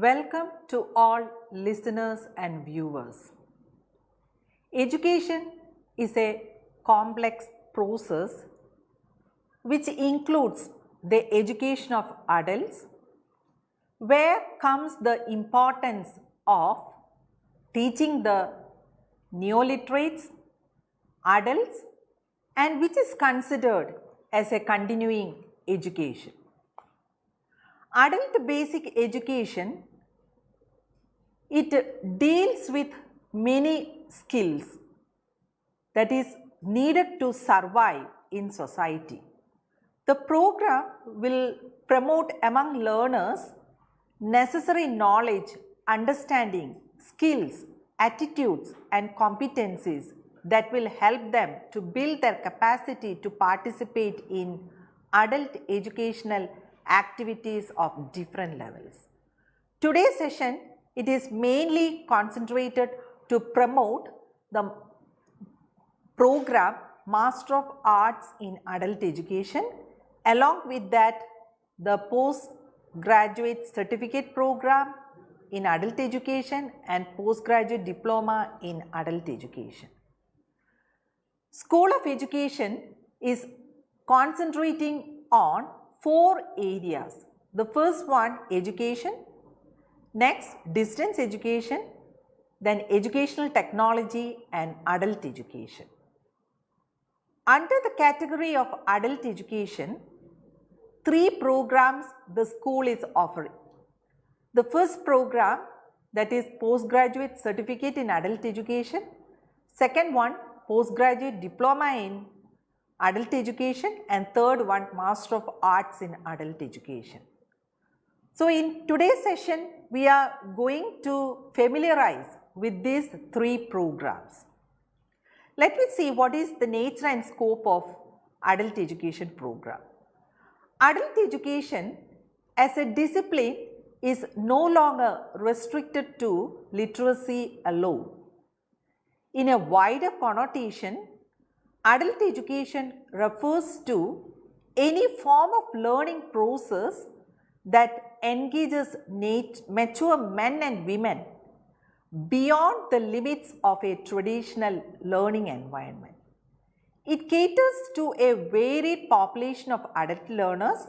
Welcome to all listeners and viewers. Education is a complex process which includes the education of adults, where comes the importance of teaching the neoliterates, adults, and which is considered as a continuing education. Adult basic education, it deals with many skills that is needed to survive in society. The program will promote among learners necessary knowledge, understanding, skills, attitudes and competencies that will help them to build their capacity to participate in adult educational activities of different levels. Today's session, it is mainly concentrated to promote the program Master of Arts in Adult Education. Along with that, the postgraduate certificate program in adult education and postgraduate diploma in adult education. School of Education is concentrating on 4 areas. The first one, education, next distance education, then educational technology and adult education. Under the category of adult education, 3 programs the school is offering. The first program, that is postgraduate certificate in adult education. Second one, postgraduate diploma in adult education, and third one, Master of Arts in adult education. So in today's session, we are going to familiarize with these 3 programs. Let me see what is the nature and scope of adult education program. Adult education as a discipline is no longer restricted to literacy alone. In a wider connotation, adult education refers to any form of learning process that engages mature men and women beyond the limits of a traditional learning environment. It caters to a varied population of adult learners.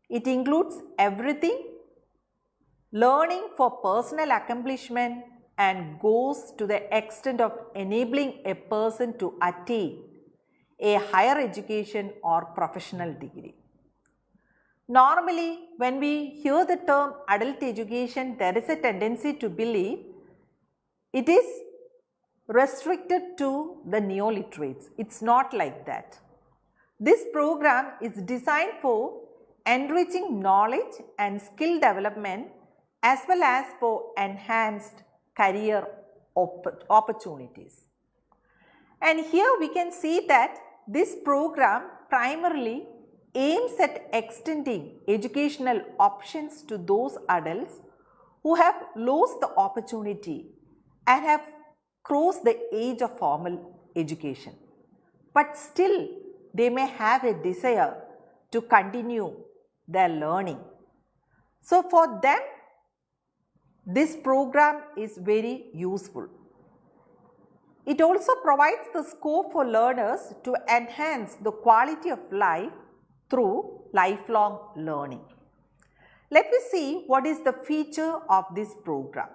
It includes everything learning for personal accomplishment and goes to the extent of enabling a person to attain a higher education or professional degree. Normally, when we hear the term adult education, there is a tendency to believe it is restricted to the neoliterates. It's not like that. This program is designed for enriching knowledge and skill development as well as for enhanced career opportunities. And here we can see that this program primarily aims at extending educational options to those adults who have lost the opportunity and have crossed the age of formal education, but still they may have a desire to continue their learning. So for them, this program is very useful. It also provides the scope for learners to enhance the quality of life through lifelong learning. Let me see what is the feature of this program.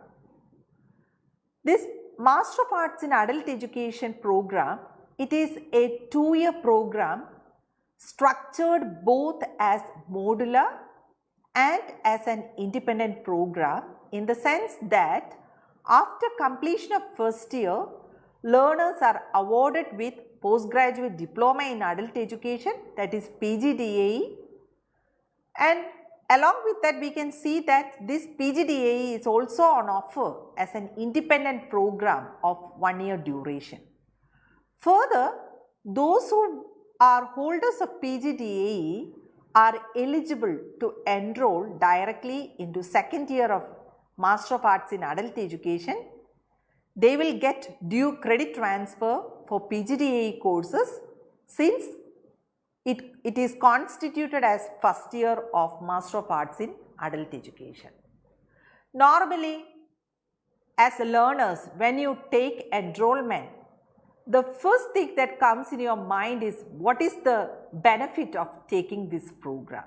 This Master of Arts in Adult Education program, it is a 2-year program structured both as modular and as an independent program, in the sense that after completion of first year, learners are awarded with postgraduate diploma in adult education, that is PGDAE, and along with that we can see that this PGDAE is also on offer as an independent program of 1-year duration. Further, those who are holders of PGDAE are eligible to enroll directly into 2nd year of Master of Arts in Adult Education. They will get due credit transfer for PGDAE courses since it is constituted as first year of Master of Arts in Adult Education. Normally, as learners, when you take enrollment, the first thing that comes in your mind is what is the benefit of taking this program.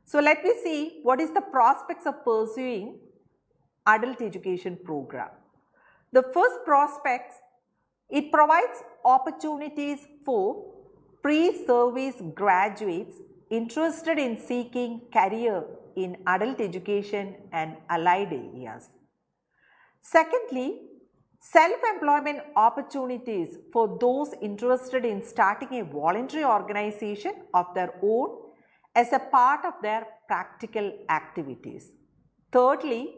So let me see what is the prospects of pursuing adult education program. The first prospects, it provides opportunities for pre-service graduates interested in seeking career in adult education and allied areas. Secondly, self-employment opportunities for those interested in starting a voluntary organization of their own as a part of their practical activities. Thirdly,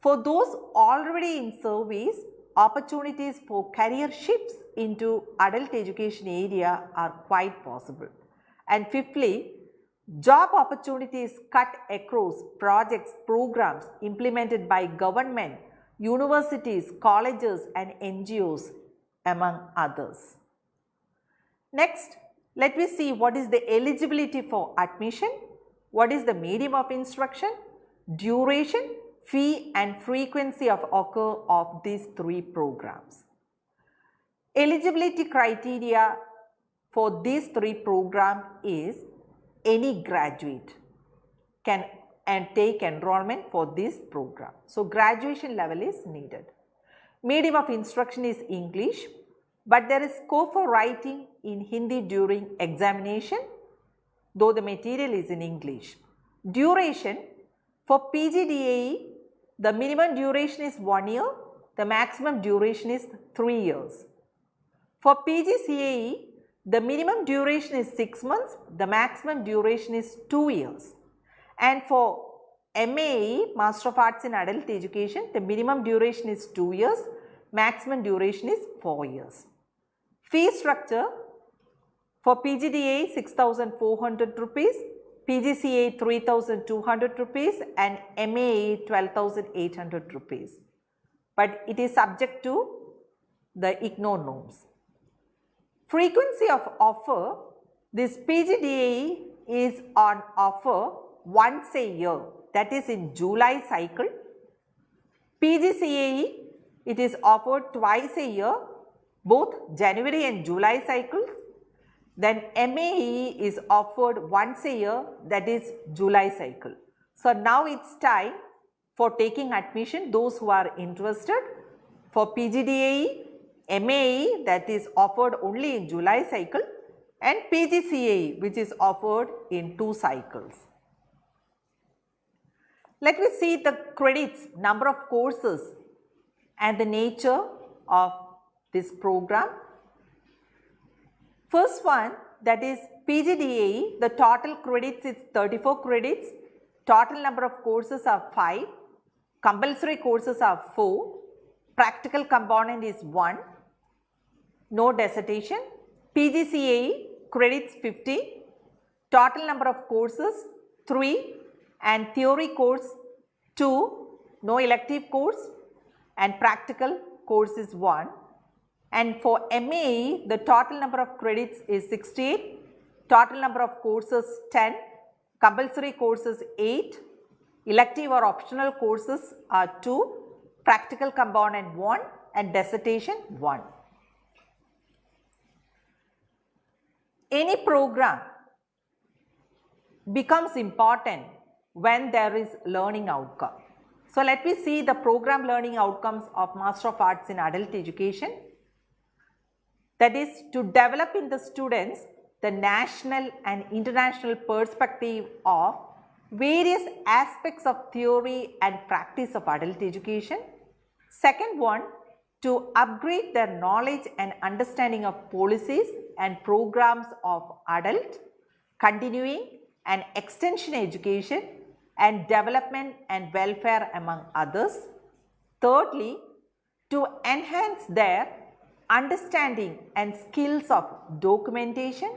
for those already in service, opportunities for career shifts into adult education area are quite possible. And fifthly, job opportunities cut across projects, programs implemented by government, universities, colleges and NGOs among others. Next, let me see what is the eligibility for admission, what is the medium of instruction, duration, fee and frequency of occur of these three programs. Eligibility criteria for these three programs is any graduate can take enrollment for this program. So, graduation level is needed. Medium of instruction is English, but there is scope for writing in Hindi during examination, though the material is in English. Duration for PGDAE, the minimum duration is 1 year, the maximum duration is 3 years. For PGCAE, the minimum duration is 6 months, the maximum duration is 2 years. And for MAE, Master of Arts in Adult Education, the minimum duration is 2 years, maximum duration is 4 years. Fee structure for PGDAE 6,400 rupees, PGCAE 3,200 rupees and MAE 12,800 rupees. But it is subject to the IGNOU norms. Frequency of offer, this PGDAE is on offer once a year, that is in July cycle. PGCAE, it is offered twice a year, both January and July cycles. Then MAE is offered once a year, that is July cycle. So now it's time for taking admission, those who are interested. For PGDAE, MAE that is offered only in July cycle and PGCAE which is offered in 2 cycles. Let me see the credits, number of courses and the nature of this program. First one, that is PGDAE, the total credits is 34 credits, total number of courses are 5, compulsory courses are 4, practical component is 1, no dissertation. PGCAE credits 50, total number of courses 3 and theory course 2, no elective course and practical course is 1. And for MAE, the total number of credits is 68, total number of courses 10, compulsory courses 8, elective or optional courses are 2, practical component 1 and dissertation 1. Any program becomes important when there is learning outcome. So, let me see the program learning outcomes of Master of Arts in Adult Education. That is to develop in the students the national and international perspective of various aspects of theory and practice of adult education. Second one, to upgrade their knowledge and understanding of policies and programs of adult, continuing and extension education and development and welfare among others. Thirdly, to enhance their understanding and skills of documentation,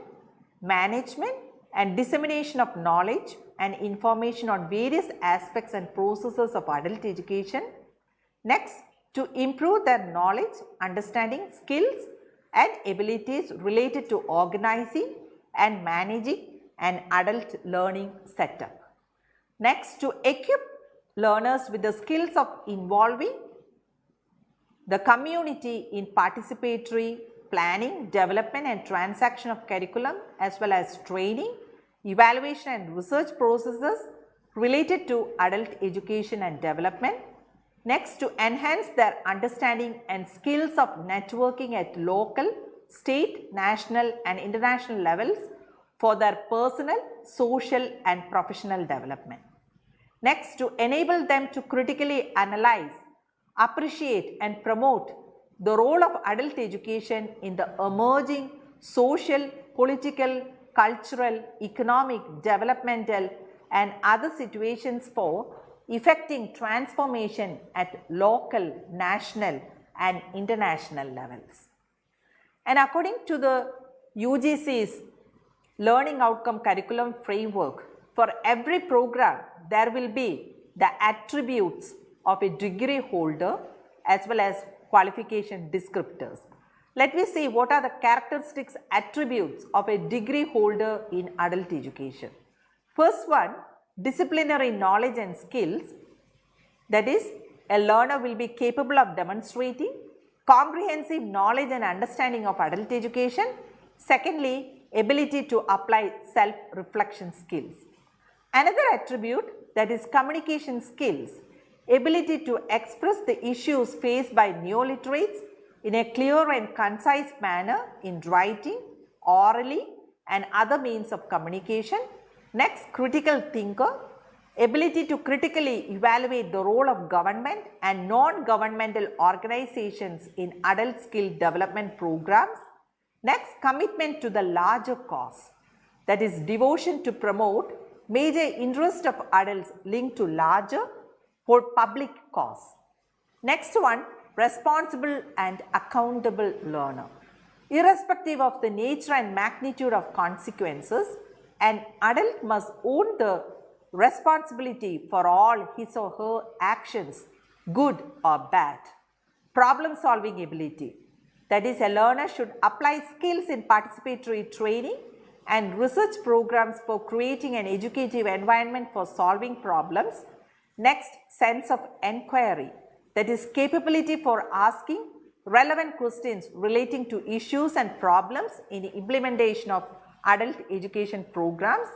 management and dissemination of knowledge and information on various aspects and processes of adult education. Next, to improve their knowledge, understanding, skills and abilities related to organizing and managing an adult learning setup. Next, to equip learners with the skills of involving the community in participatory planning, development and transaction of curriculum, as well as training, evaluation and research processes related to adult education and development. Next, to enhance their understanding and skills of networking at local, state, national and international levels for their personal, social and professional development. Next, to enable them to critically analyze, appreciate and promote the role of adult education in the emerging social, political, cultural, economic, developmental and other situations for effecting transformation at local, national and international levels. And according to the UGC's Learning Outcome Curriculum Framework, for every program there will be the attributes of a degree holder as well as qualification descriptors. Let me see what are the characteristics, attributes of a degree holder in adult education. First one, disciplinary knowledge and skills, that is, a learner will be capable of demonstrating comprehensive knowledge and understanding of adult education. Secondly, ability to apply self-reflection skills. Another attribute, that is communication skills, ability to express the issues faced by neoliterates in a clear and concise manner in writing, orally and other means of communication. Next, critical thinker, ability to critically evaluate the role of government and non-governmental organizations in adult skill development programs. Next, commitment to the larger cause, that is devotion to promote major interest of adults linked to larger for public cause. Next one, responsible and accountable learner. Irrespective of the nature and magnitude of consequences, an adult must own the responsibility for all his or her actions, good or bad. Problem solving ability, that is, a learner should apply skills in participatory training and research programs for creating an educative environment for solving problems. Next, sense of enquiry, that is, capability for asking relevant questions relating to issues and problems in the implementation of adult education programs.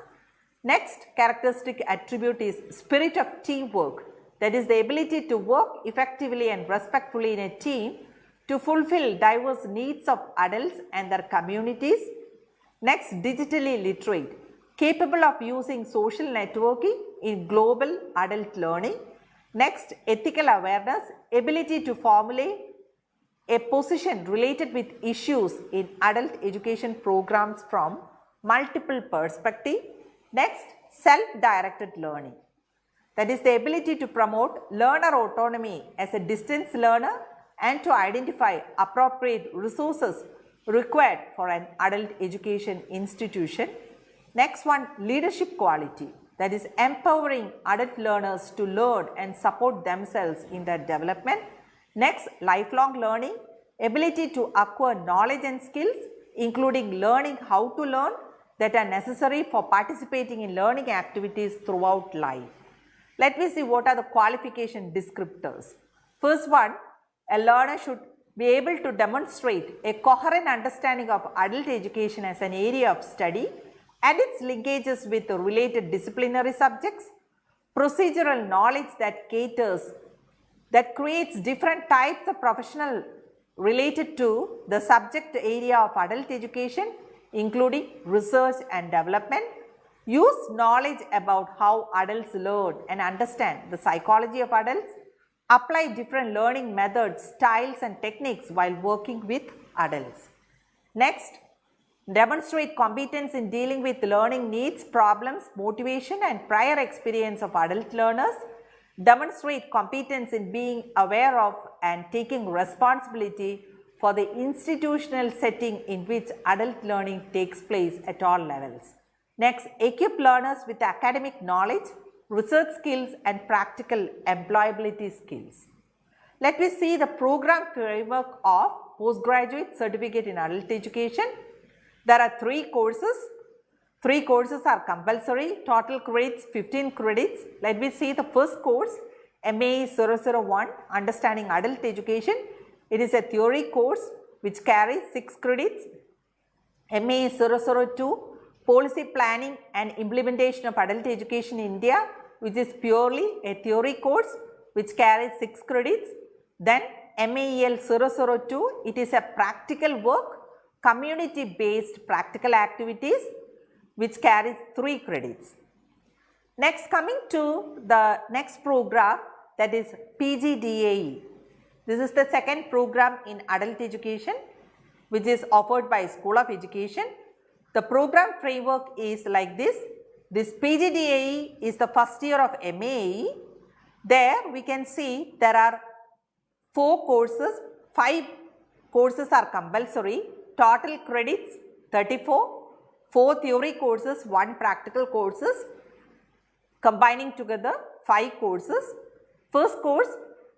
Next characteristic attribute is spirit of teamwork, that is, the ability to work effectively and respectfully in a team to fulfill diverse needs of adults and their communities. Next, digitally literate, capable of using social networking in global adult learning. Next, ethical awareness, ability to formulate a position related with issues in adult education programs from multiple perspectives. Next, self-directed learning, that is, the ability to promote learner autonomy as a distance learner and to identify appropriate resources required for an adult education institution. Next one, leadership quality, that is, empowering adult learners to learn and support themselves in their development. Next, lifelong learning, ability to acquire knowledge and skills, including learning how to learn, that are necessary for participating in learning activities throughout life. Let me see what are the qualification descriptors. First one, a learner should be able to demonstrate a coherent understanding of adult education as an area of study and its linkages with the related disciplinary subjects, procedural knowledge that creates different types of professional related to the subject area of adult education, including research and development, use knowledge about how adults learn and understand the psychology of adults, apply different learning methods, styles and techniques while working with adults. Next, demonstrate competence in dealing with learning needs, problems, motivation and prior experience of adult learners, demonstrate competence in being aware of and taking responsibility for the institutional setting in which adult learning takes place at all levels. Next, equip learners with academic knowledge, research skills and practical employability skills. Let me see the program framework of postgraduate certificate in adult education. There are 3 courses. 3 courses are compulsory, total credits 15 credits. Let me see the first course, MAE 001 Understanding Adult Education. It is a theory course which carries 6 credits. MAE 002 Policy Planning and Implementation of Adult Education in India, which is purely a theory course which carries 6 credits. Then MAEL 002, it is a practical work, community based practical activities which carries 3 credits. Next, coming to the next program, that is PGDAE. This is the second program in adult education which is offered by School of Education. The program framework is like this. This PGDAE is the first year of MAE. There we can see there are 4 courses, 5 courses are compulsory, total credits 34, 4 theory courses, 1 practical courses, combining together 5 courses. First course,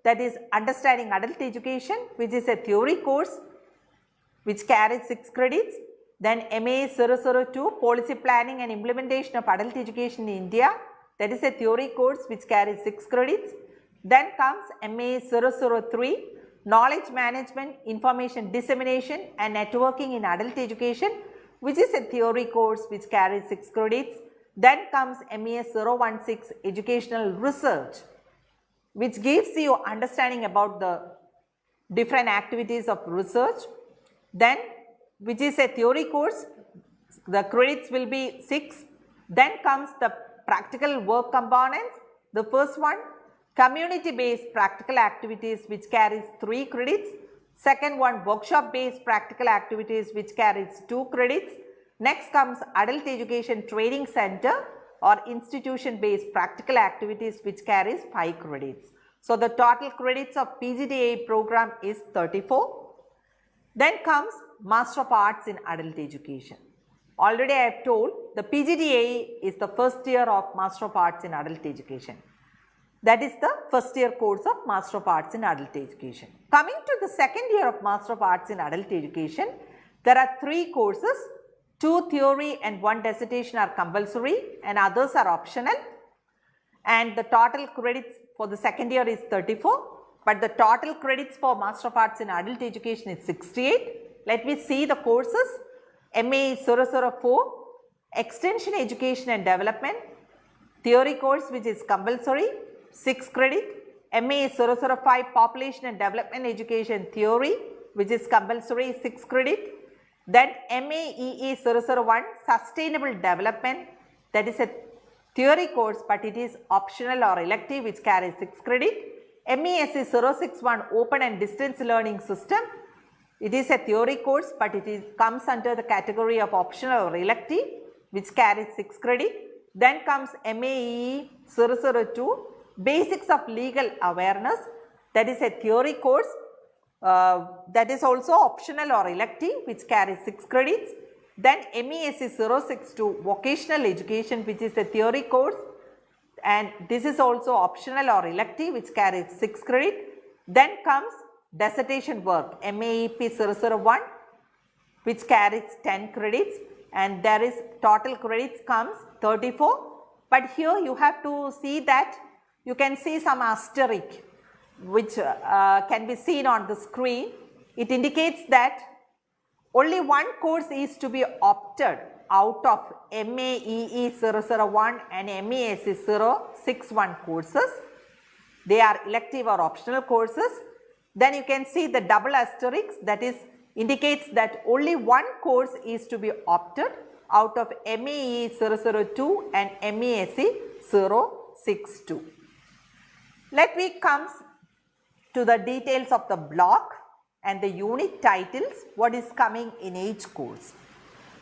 that is Understanding Adult Education, which is a theory course which carries 6 credits. Then MAE 002 Policy Planning and Implementation of Adult Education in India, that is a theory course which carries 6 credits. Then comes MAE 003 Knowledge Management, Information Dissemination and Networking in Adult Education, which is a theory course which carries 6 credits. Then comes MAE 016 Educational Research, which gives you understanding about the different activities of research. Then which is a theory course, the credits will be 6. Then comes the practical work components. The first one, community based practical activities which carries 3 credits. Second one, workshop based practical activities which carries 2 credits. Next comes adult education training center or institution based practical activities which carries 5 credits. So the total credits of PGDAE program is 34. Then comes Master of Arts in Adult Education. Already I have told the PGDAE is the first year of Master of Arts in Adult Education. That is the first year course of Master of Arts in Adult Education. Coming to the second year of Master of Arts in Adult Education, there are 3 courses, 2 theory and 1 dissertation are compulsory and others are optional. And the total credits for the second year is 34. But the total credits for Master of Arts in Adult Education is 68. Let me see the courses. MAE 004 Extension Education and Development, theory course which is compulsory, 6 credit. MAE 005 Population and Development Education Theory which is compulsory, 6 credit. Then MAEE 001 Sustainable Development, that is a theory course but it is optional or elective which carries 6 credit. MESC 061 Open and Distance Learning System, it is a theory course but it comes under the category of optional or elective which carries 6 credit. Then comes MAEE 002 Basics of Legal Awareness, that is a theory course that is also optional or elective which carries 6 credits. Then MESC 062 Vocational Education which is a theory course and this is also optional or elective which carries 6 credit. Then comes dissertation work MAEP 001 which carries 10 credits and there is total credits comes 34. But here you have to see that you can see some asterisk which can be seen on the screen. It indicates that only 1 course is to be opted out of MAEE 001 and MESC 061 courses. They are elective or optional courses. Then you can see the double asterisk, that is indicates that only 1 course is to be opted out of MAEE 002 and MESC 062. Let me come to the details of the block and the unit titles, what is coming in each course.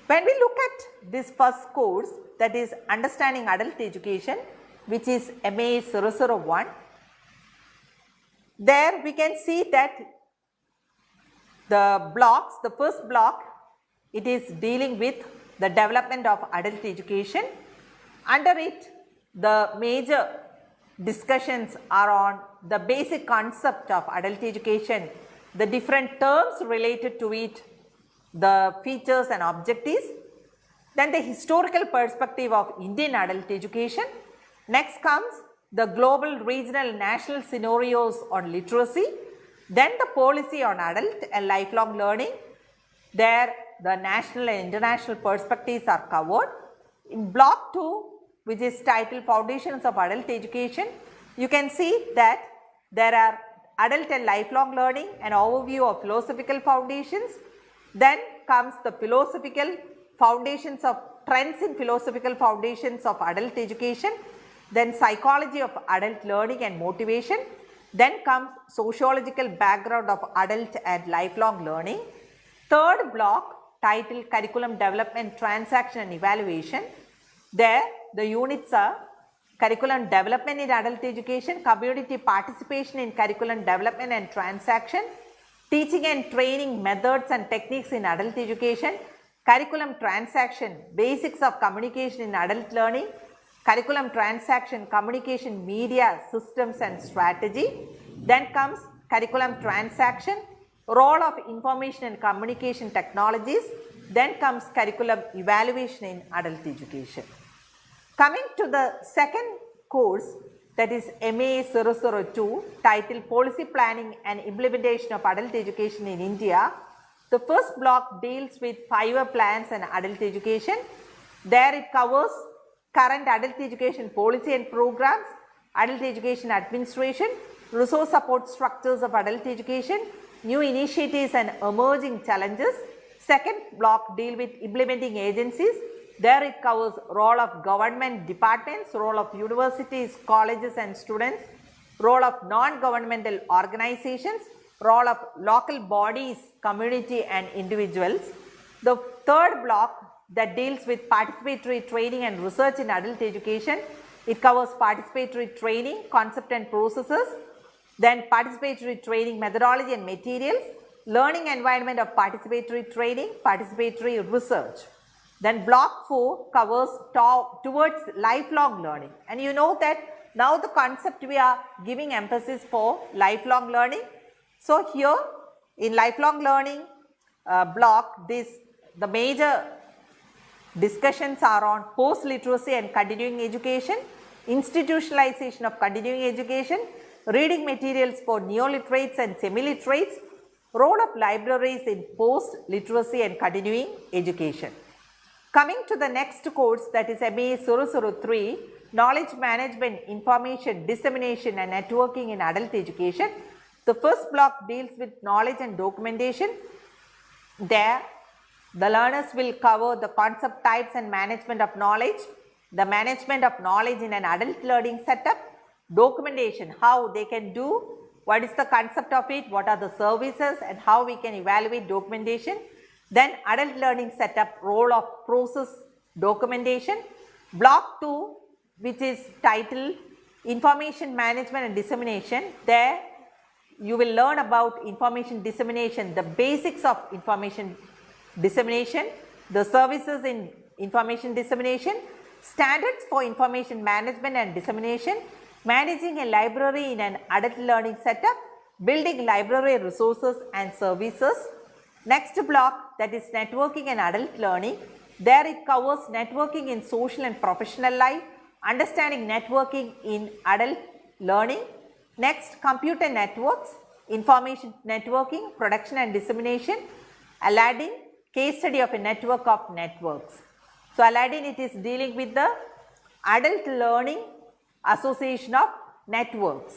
When we look at this first course, that is Understanding Adult Education, which is MAE 001, there we can see that the blocks, the first block, it is dealing with the development of adult education. Under it, the major discussions are on the basic concept of adult education, the different terms related to it, the features and objectives. Then the historical perspective of Indian adult education. Next comes the global, regional, national scenarios on literacy, then the policy on adult and lifelong learning. There the national and international perspectives are covered. In block 2, which is titled Foundations of Adult Education, you can see that there are adult and lifelong learning, an overview of philosophical foundations. Then comes the philosophical foundations of trends in philosophical foundations of adult education. Then psychology of adult learning and motivation. Then comes sociological background of adult and lifelong learning. Third block titled Curriculum Development, Transaction and Evaluation. There the units are curriculum development in adult education, community participation in curriculum development and transaction, teaching and training methods and techniques in adult education, curriculum transaction, basics of communication in adult learning, curriculum transaction, communication media systems and strategy. Then comes curriculum transaction, role of information and communication technologies. Then comes curriculum evaluation in adult education. Coming to the second course, that is MA 002, titled Policy Planning and Implementation of Adult Education in India. The first block deals with 5-year plans and adult education. There it covers current adult education policy and programs, adult education administration, resource support structures of adult education, new initiatives and emerging challenges. Second block deal with implementing agencies. There it covers role of government departments, role of universities, colleges and students, role of non-governmental organizations, role of local bodies, community and individuals. The third block that deals with participatory training and research in adult education. It covers participatory training, concept and processes, then participatory training methodology and materials, learning environment of participatory training, participatory research. Then block 4 covers towards lifelong learning, and you know that now the concept we are giving emphasis for lifelong learning. So here in lifelong learning block, the major discussions are on post literacy and continuing education, institutionalization of continuing education, reading materials for neoliterates and semi-literates, role of libraries in post literacy and continuing education. Coming to the next course, that is MA 003, Knowledge Management, Information Dissemination and Networking in Adult Education. The first block deals with knowledge and documentation. There the learners will cover the concept types and management of knowledge, the management of knowledge in an adult learning setup, documentation, how they can do, what is the concept of it, what are the services and how we can evaluate documentation. Then adult learning setup, role of process documentation. Block 2, which is titled Information Management and Dissemination. There you will learn about information dissemination, the basics of information dissemination, the services in information dissemination, standards for information management and dissemination, managing a library in an adult learning setup, building library resources and services. Next block, that is networking and adult learning. There it covers networking in social and professional life, understanding networking in adult learning. Next, computer networks, information networking, production and dissemination. Aladdin, case study of a network of networks. So Aladdin, it is dealing with the adult learning association of networks.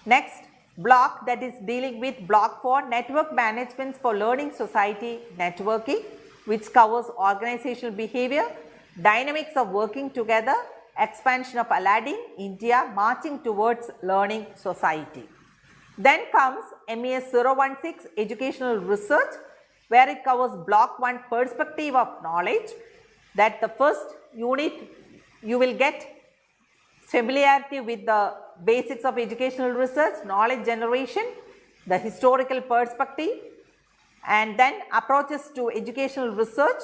Next block, that is dealing with block 4, network managements for learning society networking, which covers organizational behavior, dynamics of working together, expansion of Aladdin, India marching towards learning society. Then comes MA 016, educational research, where it covers block 1, perspective of knowledge. That the first unit you will get familiarity with the basics of educational research, knowledge generation, the historical perspective, and then approaches to educational research.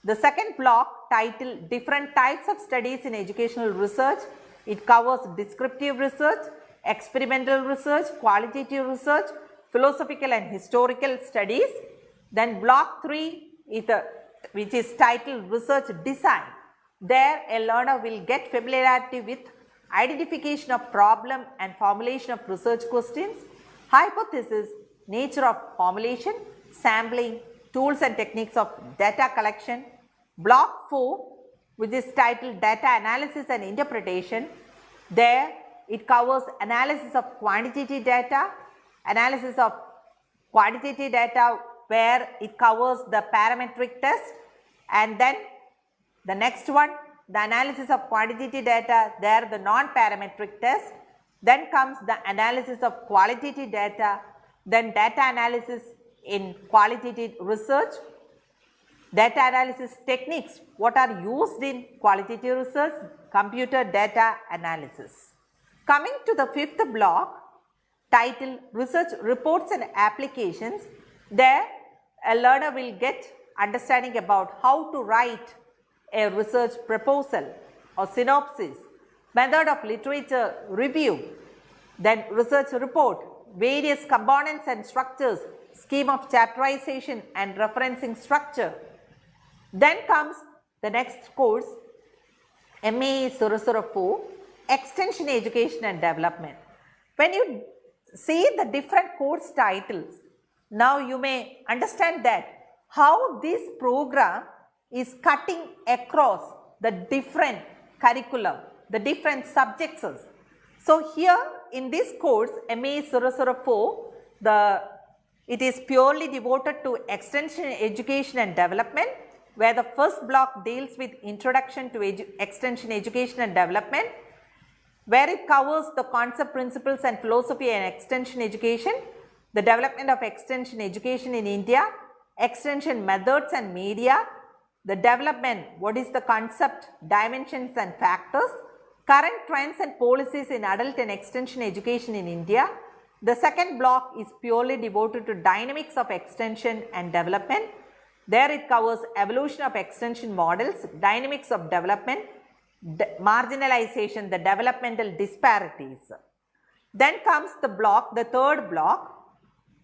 The second block titled different types of studies in educational research. It covers descriptive research, experimental research, qualitative research, philosophical and historical studies. Then block 3 is which is titled research design. There a learner will get familiarity with identification of problem and formulation of research questions, hypothesis, nature of formulation, sampling, tools and techniques of data collection. Block 4, which is titled Data Analysis and Interpretation. There it covers analysis of quantitative data, analysis of quantitative data where it covers the parametric test, and then the next one, the analysis of quantitative data, there the non-parametric test. Then comes the analysis of qualitative data, then data analysis in qualitative research, data analysis techniques, what are used in qualitative research, computer data analysis. Coming to the fifth block, titled Research Reports and Applications, there a learner will get understanding about how to write a research proposal or synopsis, method of literature review, then research report, various components and structures, scheme of chapterization and referencing structure. Then comes the next course, MAE 004, Extension Education and Development. When you see the different course titles, now you may understand that how this program is cutting across the different curriculum, the different subjects. So here in this course MAE 004, it is purely devoted to extension education and development, where the first block deals with introduction to extension education and development, where it covers the concept, principles and philosophy and extension education, the development of extension education in India, extension methods and media, the development, what is the concept, dimensions and factors, current trends and policies in adult and extension education in India. The second block is purely devoted to dynamics of extension and development. There it covers evolution of extension models, dynamics of development, marginalization, the developmental disparities. Then comes the block, the third block,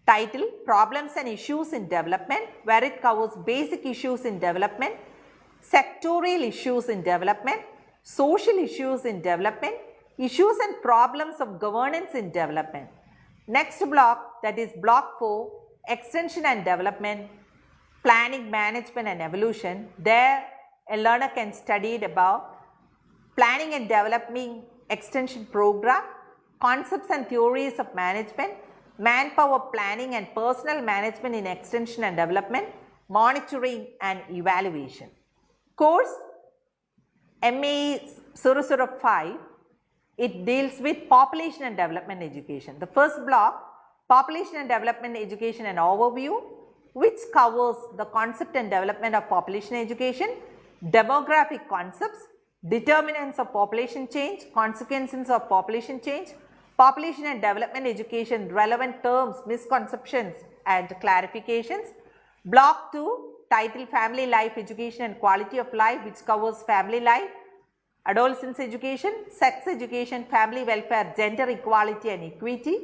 titled Problems and Issues in Development, where it covers basic issues in development, sectorial issues in development, social issues in development, issues and problems of governance in development. Next block, that is block 4, Extension and Development, Planning, Management and Evolution. There a learner can study about planning and developing extension program, concepts and theories of management, manpower planning and personnel management in extension and development, monitoring and evaluation. Course MAE 005, it deals with population and development education. The first block, population and development education and overview, which covers the concept and development of population education, demographic concepts, determinants of population change, consequences of population change, population and development education, relevant terms, misconceptions and clarifications. Block 2, titled Family Life Education and Quality of Life, which covers family life, adolescence education, sex education, family welfare, gender equality and equity.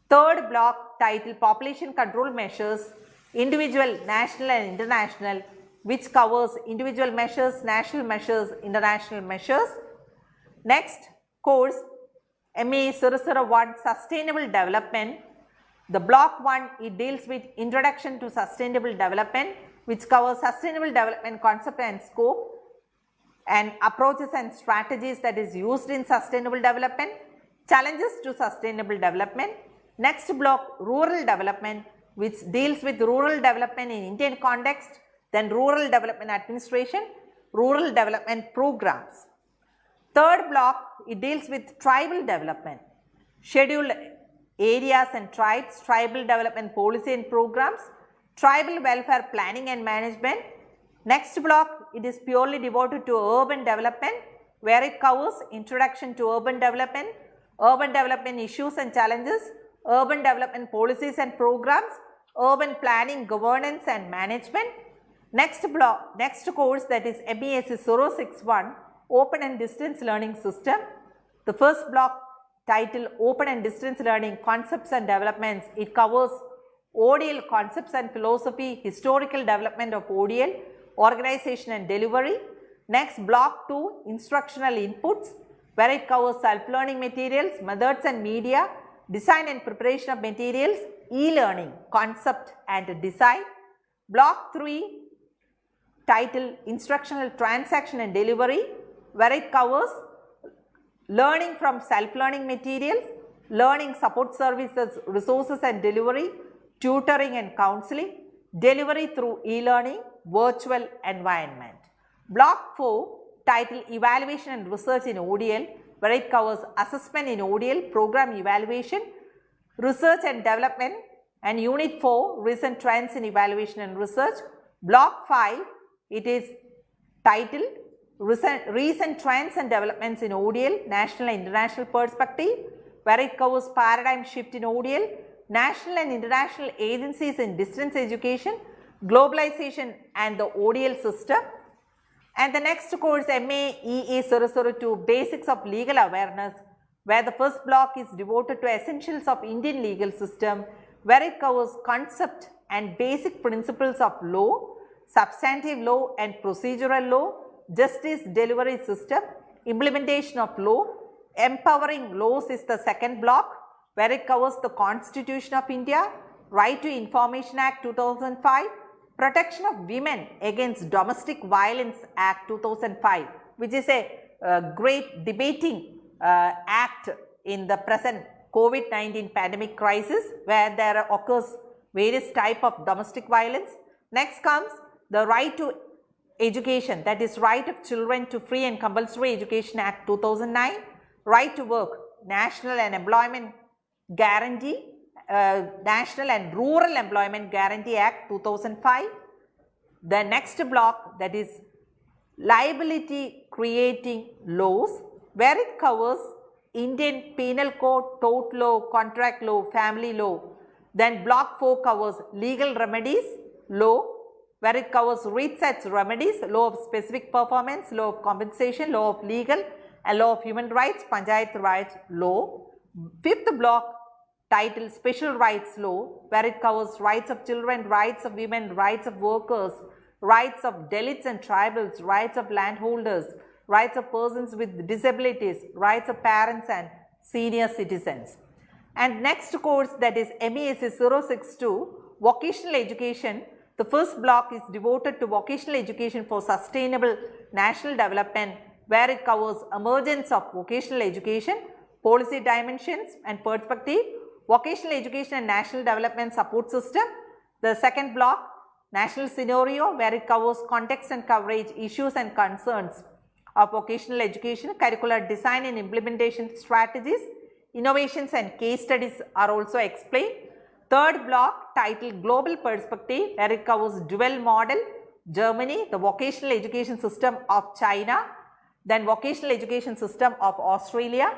Third block, titled Population Control Measures, Individual, National and International, which covers individual measures, national measures, international measures. Next course, MAE 001, Sustainable Development. The block 1, it deals with Introduction to Sustainable Development, which covers sustainable development concept and scope and approaches and strategies that is used in sustainable development, challenges to sustainable development. Next block, Rural Development, which deals with rural development in Indian context, then rural development administration, rural development programs. Third block, it deals with tribal development, scheduled areas and tribes, tribal development policy and programs, tribal welfare planning and management. Next block, it is purely devoted to urban development, where it covers introduction to urban development issues and challenges, urban development policies and programs, urban planning, governance and management. Next block, next course, that is MES 061, Open and Distance Learning System. The first block, titled Open and Distance Learning Concepts and Developments, it covers ODL concepts and philosophy, historical development of ODL, organization and delivery. Next block 2, Instructional Inputs, where it covers self-learning materials, methods and media, design and preparation of materials, e-learning, concept and design. Block 3 titled Instructional Transaction and Delivery, where it covers learning from self-learning materials, learning support services, resources and delivery, tutoring and counseling, delivery through e-learning, virtual environment. Block 4 titled Evaluation and Research in ODL, where it covers assessment in ODL, program evaluation, research and development, and Unit 4 Recent Trends in Evaluation and Research. Block 5 it is titled Recent Trends and Developments in ODL, National and International Perspective, where it covers paradigm shift in ODL, national and international agencies in distance education, globalization and the ODL system. And the next course MAEE 002 Basics of Legal Awareness, where the first block is devoted to essentials of Indian legal system, where it covers concept and basic principles of law, substantive law and procedural law, justice delivery system, implementation of law, empowering laws is the second block, where it covers the Constitution of India, Right to Information Act 2005, Protection of Women Against Domestic Violence Act 2005, which is a great debating act in the present COVID-19 pandemic crisis, where there occurs various type of domestic violence. Next comes the Right to Education, that is Right of Children to Free and Compulsory Education Act 2009, Right to Work, National and Employment Guarantee, National and Rural Employment Guarantee Act 2005. The next block, that is Liability Creating Laws, where it covers Indian Penal Code, Tort Law, Contract Law, Family Law. Then block 4 covers Legal Remedies Law, where it covers writ such remedies, Law of Specific Performance, Law of Compensation, Law of Legal and Law of Human Rights, Panchayat Raj Law. Fifth block titled Special Rights Law, where it covers rights of children, rights of women, rights of workers, rights of Dalits and tribals, rights of landholders, rights of persons with disabilities, rights of parents and senior citizens. And next course, that is MESC 062 Vocational Education. The first block is devoted to vocational education for sustainable national development, where it covers emergence of vocational education, policy dimensions and perspective, vocational education and national development support system. The second block, national scenario, where it covers context and coverage, issues and concerns of vocational education, curricular design and implementation strategies, innovations and case studies are also explained. Third block titled Global Perspective, where it covers dual model, Germany, the vocational education system of China, then vocational education system of Australia.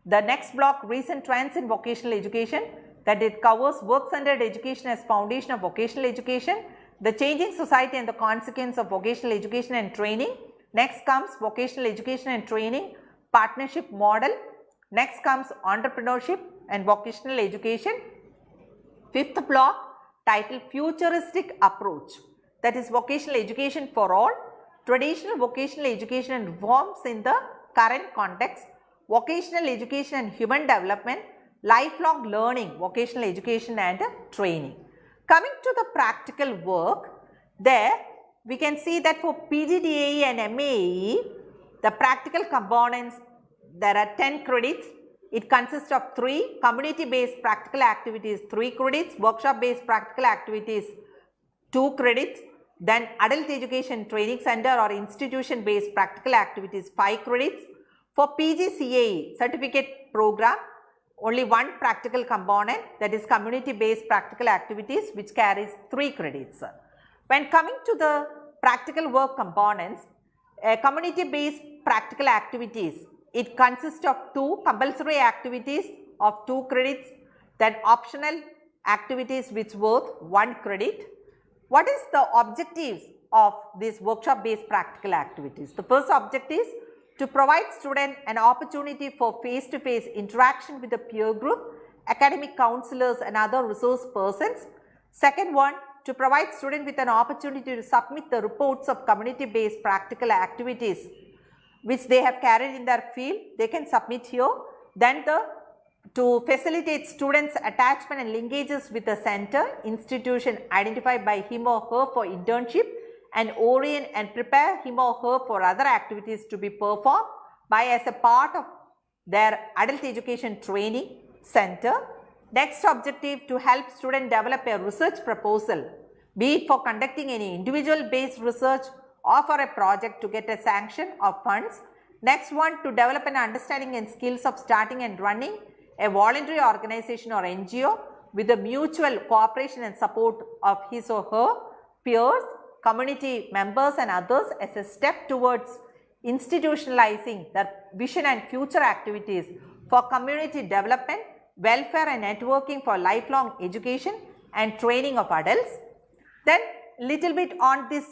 The next block, Recent Trends in Vocational Education, that it covers work-centered education as foundation of vocational education, the changing society and the consequence of vocational education and training. Next comes vocational education and training partnership model. Next comes entrepreneurship and vocational education. Fifth block titled Futuristic Approach, that is vocational education for all, traditional vocational education and reforms in the current context, vocational education and human development, lifelong learning, vocational education and training. Coming to the practical work, there we can see that for PGDAE and MAE, the practical components, there are 10 credits. It consists of 3 community-based practical activities, 3 credits, workshop-based practical activities, 2 credits, then adult education training center or institution-based practical activities, 5 credits. For PGCAE certificate program, only 1 practical component, that is community-based practical activities, which carries 3 credits. When coming to the practical work components, community-based practical activities, it consists of 2 compulsory activities of 2 credits, then optional activities which worth 1 credit. What is the objectives of these workshop-based practical activities? The first objective is to provide students an opportunity for face-to-face interaction with the peer group, academic counselors and other resource persons. Second one, to provide students with an opportunity to submit the reports of community-based practical activities which they have carried in their field, they can submit here. Then to facilitate students' attachment and linkages with the center, institution identified by him or her for internship and orient and prepare him or her for other activities to be performed by as a part of their adult education training center. Next objective, to help student develop a research proposal, be it for conducting any individual based research or for a project to get a sanction of funds. Next one, to develop an understanding and skills of starting and running a voluntary organization or NGO with the mutual cooperation and support of his or her peers, community members and others as a step towards institutionalizing the vision and future activities for community development, welfare and networking for lifelong education and training of adults. Then little bit on this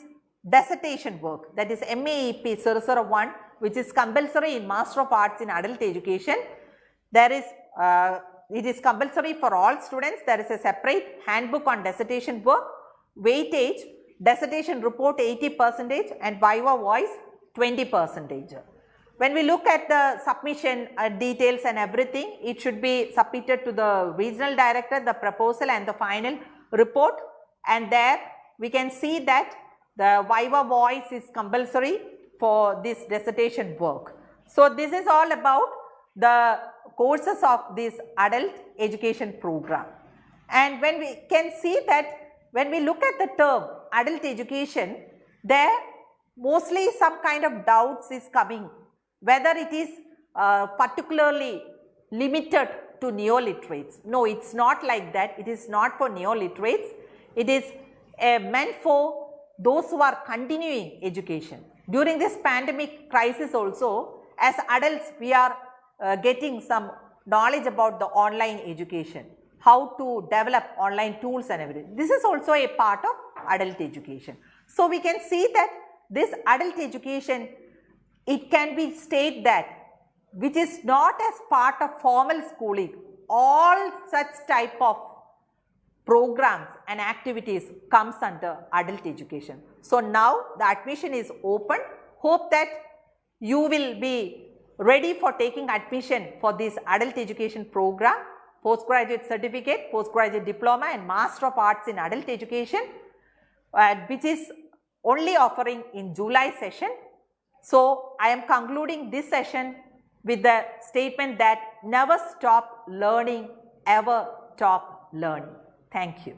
dissertation work, that is MAEP 001, which is compulsory in Master of Arts in Adult Education. There is it is compulsory for all students. There is a separate handbook on dissertation work, weightage, dissertation report 80% and viva voice 20%. When we look at the submission details and everything, it should be submitted to the regional director, the proposal and the final report, and there we can see that the viva voice is compulsory for this dissertation work. So this is all about the courses of this adult education program. And when we can see that when we look at the term adult education, there mostly some kind of doubts is coming, whether it is particularly limited to neo-literates. No, it is not like that. It is not for neo-literates. It is meant for those who are continuing education. During this pandemic crisis also, as adults we are getting some knowledge about the online education, how to develop online tools and everything. This is also a part of adult education. So we can see that this adult education, it can be stated that which is not as part of formal schooling, all such type of programs and activities comes under adult education. So now the admission is open. Hope that you will be ready for taking admission for this adult education program, postgraduate certificate, postgraduate diploma and Master of Arts in Adult Education, which is only offering in July session. So I am concluding this session with the statement that never stop learning, ever stop learning. Thank you.